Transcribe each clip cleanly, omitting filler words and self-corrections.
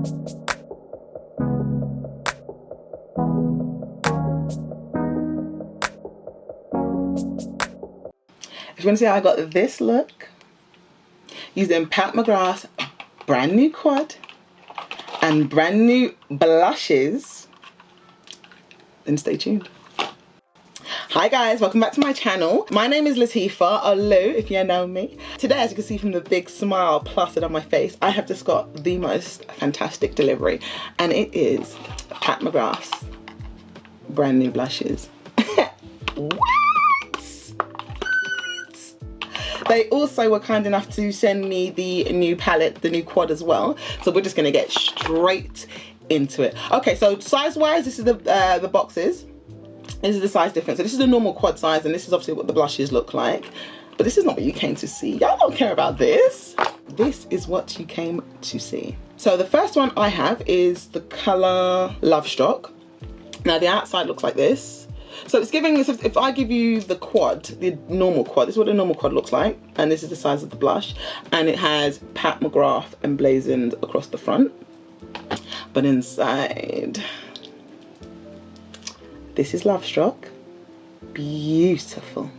If you want to see how I got this look, using Pat McGrath's brand new quad and brand new blushes, then stay tuned. Hi guys, welcome back to my channel. My name is Lutifah, or Lou if you know me. Today, as you can see from the big smile plastered on my face, I have just got the most fantastic delivery, and it is Pat McGrath's brand new blushes. What? They also were kind enough to send me the new palette, the new quad as well. So we're just gonna get straight into it. Okay, so size-wise, this is the boxes. This is the size difference. So this is the normal quad size, and this is obviously what the blushes look like. But this is not what you came to see. Y'all don't care about this. This is what you came to see. So the first one I have is the color Lovestruck. Now the outside looks like this. So it's giving this, if I give you the quad, the normal quad, this is what a normal quad looks like. And this is the size of the blush. And it has Pat McGrath emblazoned across the front. But inside, this is Lovestruck. Beautiful.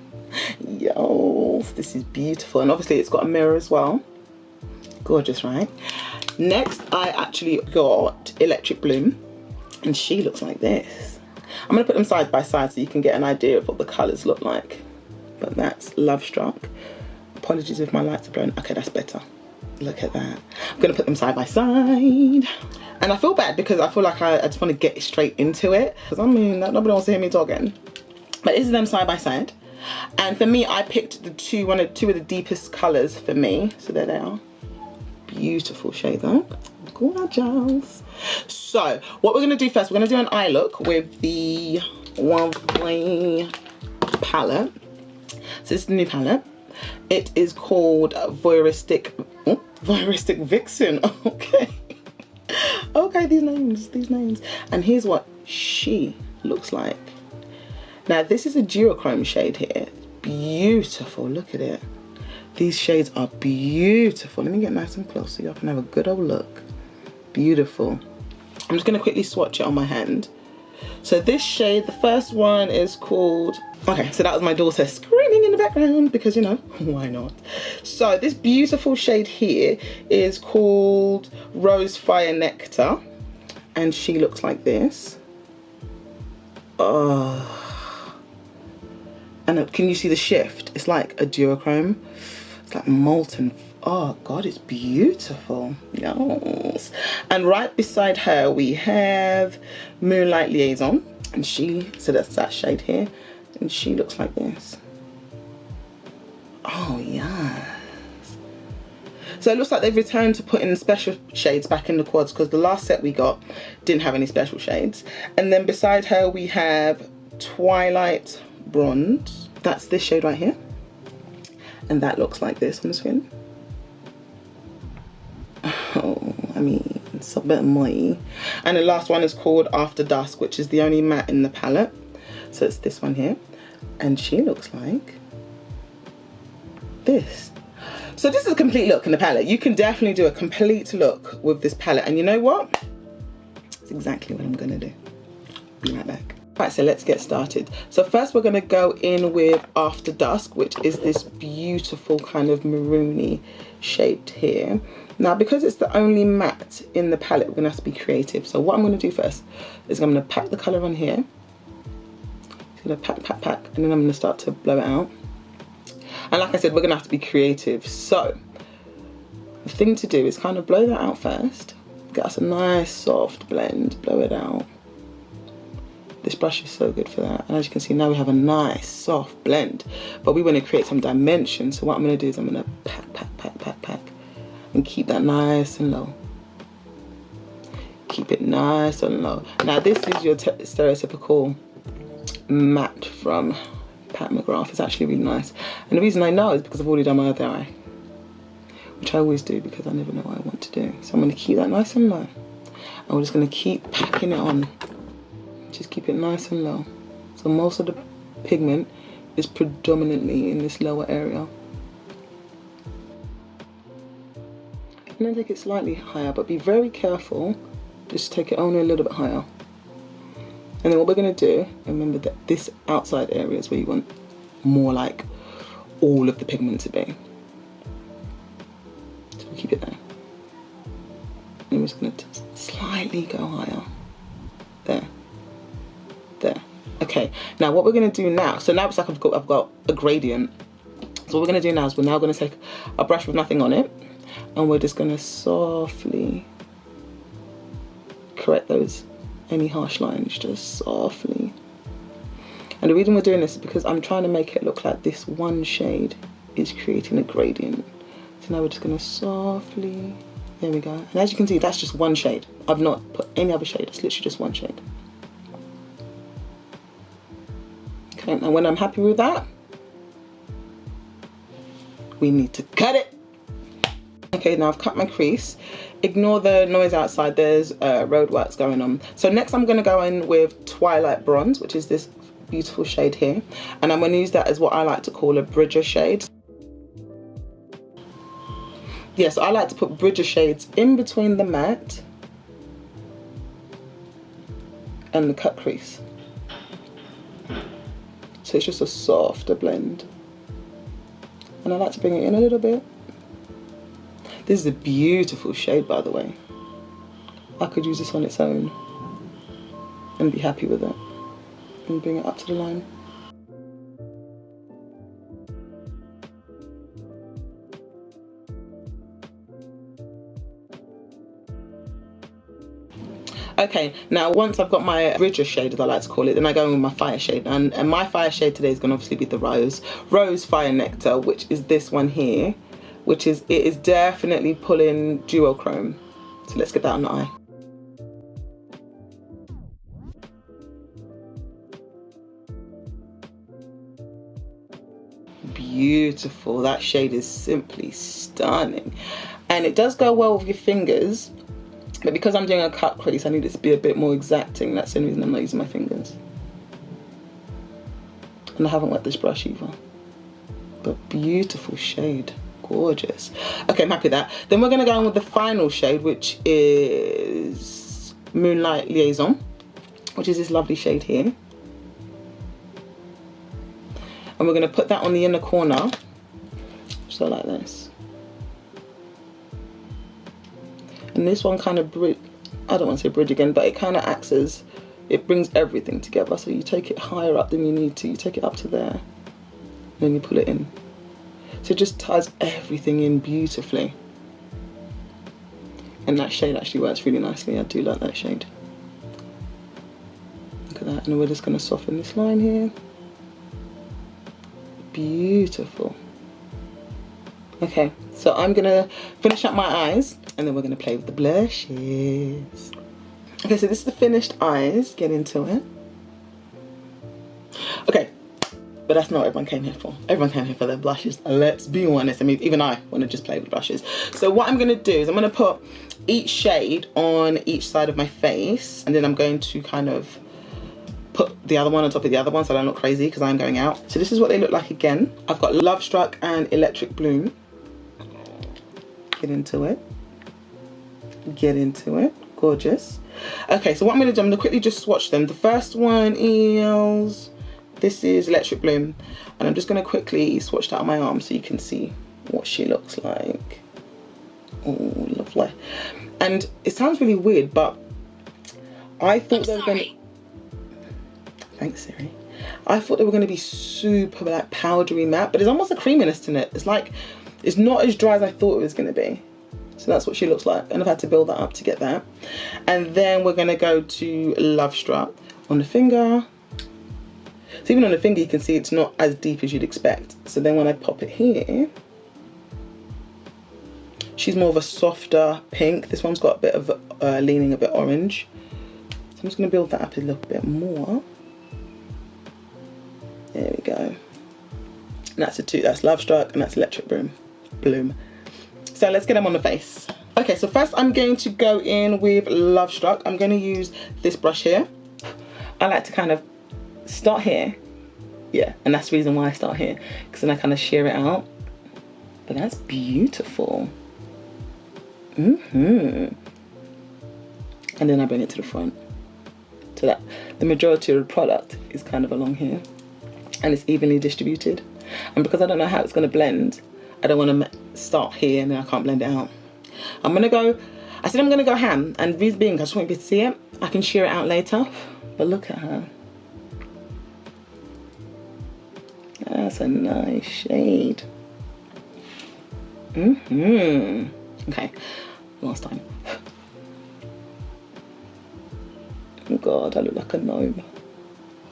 Yes, this is beautiful. And obviously it's got a mirror as well. Gorgeous, right? Next, I actually got Electric Bloom. And she looks like this. I'm going to put them side by side so you can get an idea of what the colours look like. But that's Lovestruck. Apologies if my lights are blown. Okay, that's better. Look at that. I'm going to put them side by side. And I feel bad because I feel like I just want to get straight into it. Because I mean, nobody wants to hear me talking. But this is them side by side. And for me, I picked the two of the deepest colours for me. So there they are. Beautiful shade though. Gorgeous. So what we're going to do first, we're going to do an eye look with the lovely palette. So this is the new palette. It is called Voyeuristic Vixen. Okay. Okay, these names. And here's what she looks like. Now this is a duochrome shade here. Beautiful, look at it. These shades are beautiful. Let me get nice and close so y'all can have a good old look. Beautiful. I'm just gonna quickly swatch it on my hand. So this shade, the first one is called, okay, so that was my daughter screaming in the background because, you know, why not? So this beautiful shade here is called Rose Fire Nectar, and she looks like this. Oh. And can you see the shift? It's like a duochrome. It's like molten. Oh God, it's beautiful. Yes. And right beside her we have Moonlight Liaison, and so that's that shade here, and she looks like this. Oh yes. So it looks like they've returned to putting special shades back in the quads, because the last set we got didn't have any special shades. And then beside her we have Twilight Bronze. That's this shade right here, and that looks like this on the skin. Oh, I mean, it's a bit muddy. And the last one is called After Dusk, which is the only matte in the palette. So it's this one here, and she looks like this. So this is a complete look in the palette. You can definitely do a complete look with this palette, and you know what? It's exactly what I'm gonna do. Be right back. Right, so let's get started. So first we're gonna go in with After Dusk, which is this beautiful kind of maroony shade here. Now, because it's the only matte in the palette, we're gonna have to be creative. So what I'm gonna do first is I'm gonna pack the color on here. Just gonna pack, and then I'm gonna start to blow it out. And like I said, we're gonna have to be creative. So the thing to do is kind of blow that out first. Get us a nice soft blend, blow it out. This brush is so good for that. And as you can see, now we have a nice soft blend, but we want to create some dimension. So what I'm going to do is I'm going to pack, and keep that nice and low. Keep it nice and low. Now this is your stereotypical matte from Pat McGrath. It's actually really nice. And the reason I know is because I've already done my other eye, which I always do because I never know what I want to do. So I'm going to keep that nice and low. And we're just going to keep packing it on. Just keep it nice and low. So most of the pigment is predominantly in this lower area. I'm going to take it slightly higher, but be very careful. Just take it only a little bit higher. And then what we're going to do, remember that this outside area is where you want more like all of the pigment to be. So we'll keep it there. And we're just going to slightly go higher. There. There. Okay, now what we're going to do now, so now it's like I've got a gradient. So what we're going to do now is we're now going to take a brush with nothing on it, and we're just going to softly correct those, any harsh lines, just softly. And the reason we're doing this is because I'm trying to make it look like this one shade is creating a gradient. So now we're just going to softly, there we go. And as you can see, that's just one shade. I've not put any other shade, it's literally just one shade. Okay, and when I'm happy with that, we need to cut it. Okay, now I've cut my crease. Ignore the noise outside, there's roadworks going on. So next I'm gonna go in with Twilight Bronze, which is this beautiful shade here. And I'm gonna use that as what I like to call a bridger shade. Yes, I like to put bridger shades in between the matte and the cut crease. So it's just a softer blend. And I like to bring it in a little bit. This is a beautiful shade, by the way. I could use this on its own and be happy with it. And bring it up to the line. Okay, now once I've got my bridger shade, as I like to call it, then I go in with my fire shade. And my fire shade today is going to obviously be the Rose Fire Nectar, which is this one here, which is, it is definitely pulling duochrome. So let's get that on the eye. Beautiful, that shade is simply stunning. And it does go well with your fingers. But because I'm doing a cut crease, I need it to be a bit more exacting. That's the only reason I'm not using my fingers. And I haven't wet this brush either. But beautiful shade, gorgeous. Okay, I'm happy with that. Then we're gonna go on with the final shade, which is Moonlight Liaison, which is this lovely shade here. And we're gonna put that on the inner corner, so like this. And this one kind of I don't want to say bridge again, but it kind of acts as, it brings everything together. So you take it higher up than you need to, you take it up to there, and then you pull it in. So it just ties everything in beautifully. And that shade actually works really nicely. I do like that shade. Look at that. And we're just going to soften this line here. Beautiful. Okay, so I'm gonna finish up my eyes and then we're gonna play with the blushes. Okay, so this is the finished eyes. Get into it. Okay, but that's not what everyone came here for. Everyone came here for their blushes. Let's be honest. I mean, even I want to just play with brushes. So what I'm gonna do is I'm gonna put each shade on each side of my face, and then I'm going to kind of put the other one on top of the other one so I don't look crazy because I'm going out. So this is what they look like again. I've got Lovestruck and Electric Bloom. Get into it. Get into it. Gorgeous. Okay, so what I'm going to do, I'm going to quickly just swatch them. The first one is, this is Electric Bloom. And I'm just going to quickly swatch that on my arm so you can see what she looks like. Oh, lovely. And it sounds really weird, but I thought they were going to... Thanks, Siri. I thought they were going to be super like powdery matte, but there's almost a creaminess in it. It's like, it's not as dry as I thought it was going to be. So that's what she looks like, and I've had to build that up to get that. And then we're going to go to Lovestruck on the finger. So even on the finger you can see it's not as deep as you'd expect. So then when I pop it here, she's more of a softer pink. This one's got a bit of leaning a bit orange. So I'm just going to build that up a little bit more. There we go. And that's the two, that's Lovestruck and that's Electric Bloom. So let's get them on the face. Okay, so first I'm going to go in with Lovestruck. I'm going to use this brush here. I like to kind of start here. Yeah, and that's the reason why I start here, because then I kind of shear it out. But that's beautiful. And then I bring it to the front, so that the majority of the product is kind of along here and it's evenly distributed. And because I don't know how it's going to blend, I don't want to start here and then I can't blend it out. I'm going to go, I said I'm going to go ham, and reason being, I just want you to see it. I can shear it out later, but look at her. That's a nice shade. Okay, last time. Oh God, I look like a gnome.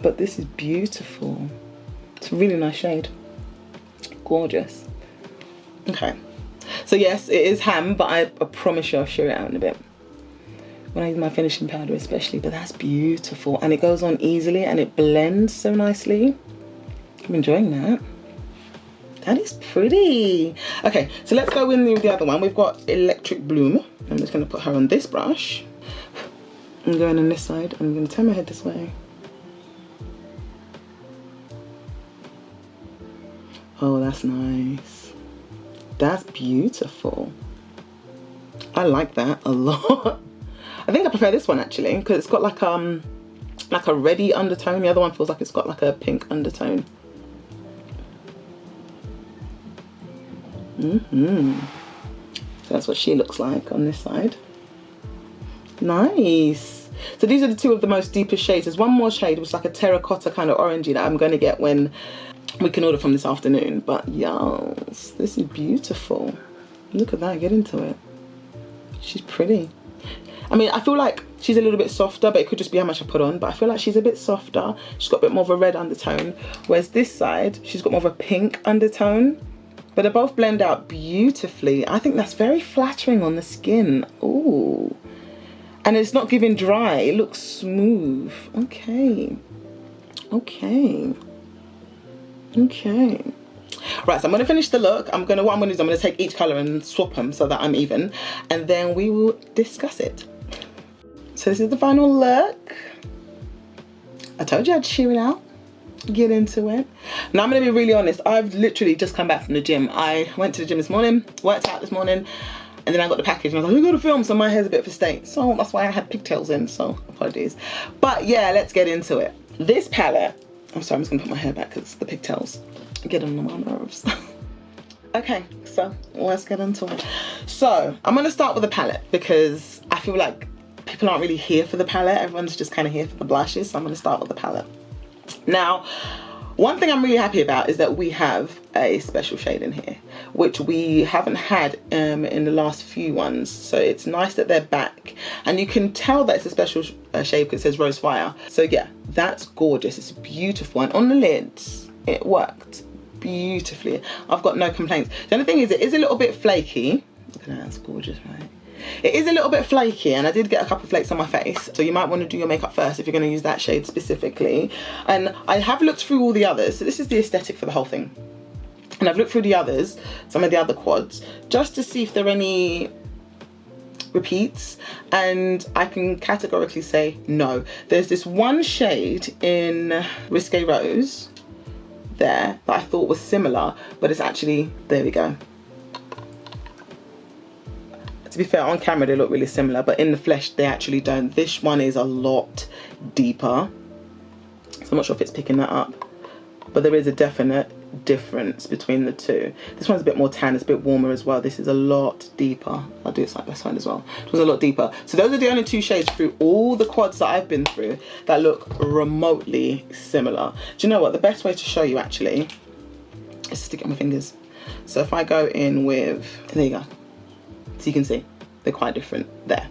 But this is beautiful. It's a really nice shade. Gorgeous. Okay, so yes, it is ham, but I promise you I'll shear it out in a bit when I use my finishing powder especially. But that's beautiful, and it goes on easily and it blends so nicely. I'm enjoying that. That is pretty. Okay, so let's go in with the other one. We've got Electric Bloom. I'm just going to put her on this brush. I'm going on this side. I'm going to turn my head this way. Oh, that's nice. That's beautiful. I like that a lot. I think I prefer this one actually, because it's got like a reddy undertone. The other one feels like it's got like a pink undertone. So that's what she looks like on this side. Nice. So these are the two of the most deepest shades. There's one more shade which is like a terracotta kind of orangey that I'm going to get when we can order from this afternoon. But yes, this is beautiful. Look at that, get into it. She's pretty. I mean, I feel like she's a little bit softer, but it could just be how much I put on. But I feel like she's a bit softer. She's got a bit more of a red undertone. Whereas this side, she's got more of a pink undertone. But they both blend out beautifully. I think that's very flattering on the skin. Ooh. And it's not giving dry. It looks smooth. Okay. Okay. Okay. Right, so I'm going to finish the look. What I'm going to do is I'm going to take each colour and swap them so that I'm even. And then we will discuss it. So this is the final look. I told you I'd shear it out. Get into it. Now I'm going to be really honest. I've literally just come back from the gym. I went to the gym this morning, worked out this morning, and then I got the package and I was like, we've got to film, so my hair's a bit of a state. So that's why I had pigtails in, so apologies. But yeah, let's get into it. This palette, I'm sorry, I'm just going to put my hair back because the pigtails get on my nerves. Okay, so let's get into it. So I'm going to start with the palette because I feel like people aren't really here for the palette. Everyone's just kind of here for the blushes, so I'm going to start with the palette. Now, one thing I'm really happy about is that we have a special shade in here, which we haven't had in the last few ones. So it's nice that they're back. And you can tell that it's a special shade because it says Rose Fire. So yeah, that's gorgeous. It's beautiful. And on the lids, it worked beautifully. I've got no complaints. The only thing is, it is a little bit flaky. Look at that, that's gorgeous, right? It is a little bit flaky, and I did get a couple of flakes on my face, so you might want to do your makeup first if you're going to use that shade specifically. And I have looked through all the others, so this is the aesthetic for the whole thing. And I've looked through the others, some of the other quads, just to see if there are any repeats, and I can categorically say no. There's this one shade in Risque Rose there that I thought was similar, but it's actually, there we go. To be fair, on camera they look really similar, but in the flesh they actually don't. This one is a lot deeper, so I'm not sure if it's picking that up, but there is a definite difference between the two. This one's a bit more tan, it's a bit warmer as well. This is a lot deeper. I'll do it side by side as well. It was a lot deeper. So those are the only two shades through all the quads that I've been through that look remotely similar. Do you know what? The best way to show you actually is to stick it on my fingers. So if I go in with, there you go. So you can see they're quite different there.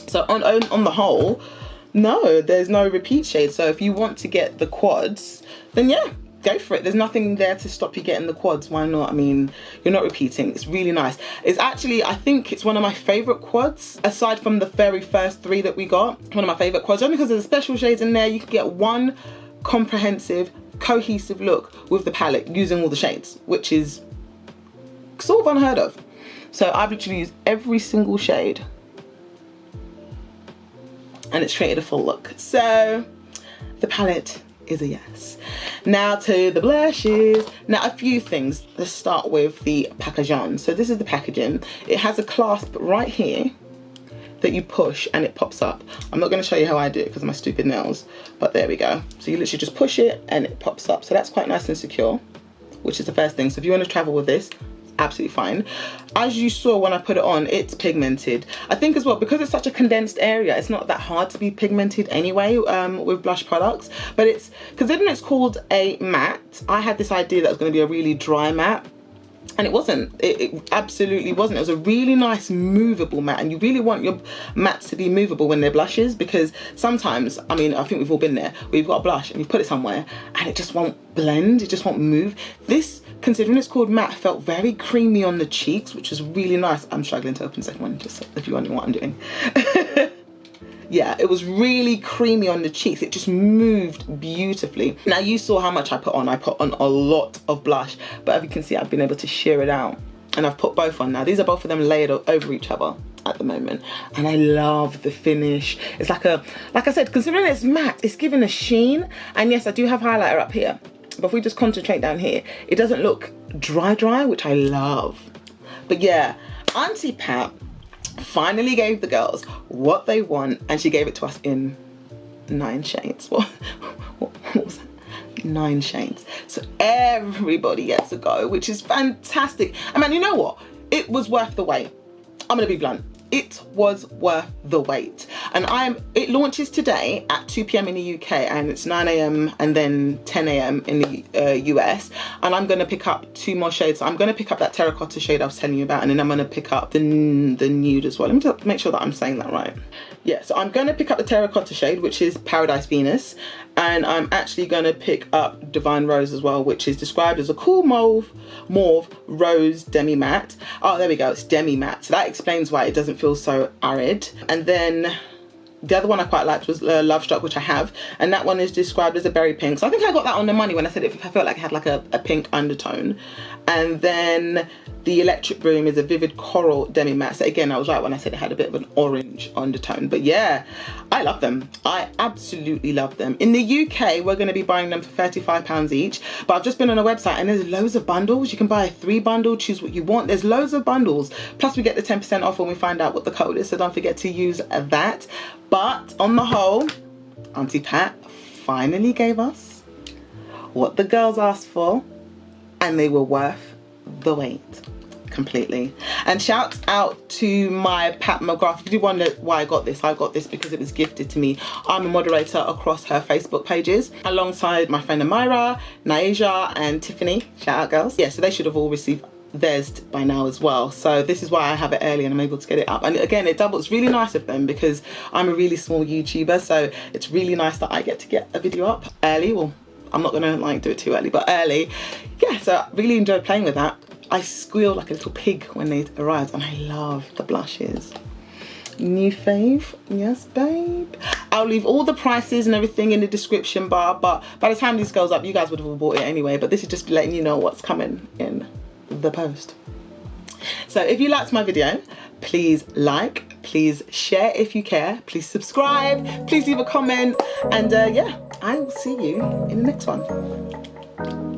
So on the whole, no, there's no repeat shade. So if you want to get the quads, then yeah, go for it. There's nothing there to stop you getting the quads. Why not? I mean, you're not repeating. It's really nice. It's actually, I think it's one of my favorite quads, aside from the very first three that we got. One of my favorite quads, only because there's special shades in there. You can get one comprehensive, cohesive look with the palette using all the shades, which is sort of unheard of. So I've literally used every single shade and it's created a full look. So the palette is a yes. Now to the blushes. Now a few things. Let's start with the packaging. So this is the packaging. It has a clasp right here that you push and it pops up. I'm not going to show you how I do it because of my stupid nails, but there we go. So you literally just push it and it pops up. So that's quite nice and secure, which is the first thing. So if you want to travel with this, absolutely fine. As you saw when I put it on, it's pigmented. I think as well, because it's such a condensed area, it's not that hard to be pigmented anyway with blush products. But it's, considering it's called a matte, I had this idea that it was going to be a really dry matte. And it wasn't. It absolutely wasn't. It was a really nice movable matte, and you really want your mattes to be movable when they're blushes, because sometimes, I mean, I think we've all been there, where you've got a blush and you put it somewhere and it just won't blend, it just won't move. This, considering it's called matte, felt very creamy on the cheeks, which was really nice. I'm struggling to open the second one, just if you're wondering what I'm doing. Yeah, it was really creamy on the cheeks. It just moved beautifully. Now you saw how much I put on. I put on a lot of blush, but as you can see, I've been able to sheer it out. And I've put both on now. These are both of them layered over each other at the moment. And I love the finish. It's like I said, considering it's matte, it's giving a sheen. And yes, I do have highlighter up here, but if we just concentrate down here, it doesn't look dry, which I love. But yeah, Auntie Pat finally gave the girls what they want, and she gave it to us in 9 shades. What was that? 9 shades. So everybody gets a go, which is fantastic. I mean, you know what? It was worth the wait. I'm gonna be blunt. It was worth the wait. And it launches today at 2 PM in the UK, and it's 9 AM and then 10 AM in the US. And I'm gonna pick up 2 more shades. So I'm gonna pick up that terracotta shade I was telling you about, and then I'm gonna pick up the nude as well. Let me just make sure that I'm saying that right. Yeah, so I'm gonna pick up the terracotta shade, which is Paradise Venus. And I'm actually gonna pick up Divine Rose as well, which is described as a cool mauve rose demi matte. Oh, there we go, it's demi matte. So that explains why it doesn't feel so arid. And then the other one I quite liked was Lovestruck, which I have, and that one is described as a berry pink. So I think I got that on the money when I said I felt like it had like a pink undertone. And then the Electric Bloom is a vivid coral demi matte. So again, I was right when I said it had a bit of an orange undertone. But yeah, I love them. I absolutely love them. In the UK, we're going to be buying them for £35 each. But I've just been on a website and there's loads of bundles. You can buy a 3 bundle, choose what you want. There's loads of bundles. Plus we get the 10% off when we find out what the code is. So don't forget to use that. But on the whole, Auntie Pat finally gave us what the girls asked for, and they were worth the wait completely. And shout out to my Pat McGrath. If you wonder why I got this because it was gifted to me. I'm a moderator across her Facebook pages alongside my friend Amira, Naija and Tiffany. Shout out girls. Yeah, so they should have all received theirs by now as well. So this is why I have it early and I'm able to get it up. And again, it doubles. It's really nice of them because I'm a really small YouTuber, so it's really nice that I get to get a video up early. Well, I'm not gonna like do it too early, but early. Yeah, so I really enjoyed playing with that. I squealed like a little pig when they arrived, and I love the blushes. New fave, yes babe. I'll leave all the prices and everything in the description bar, but by the time this goes up, you guys would have all bought it anyway, but this is just letting you know what's coming in the post. So if you liked my video, please like, please share if you care, please subscribe, please leave a comment, and yeah, I will see you in the next one.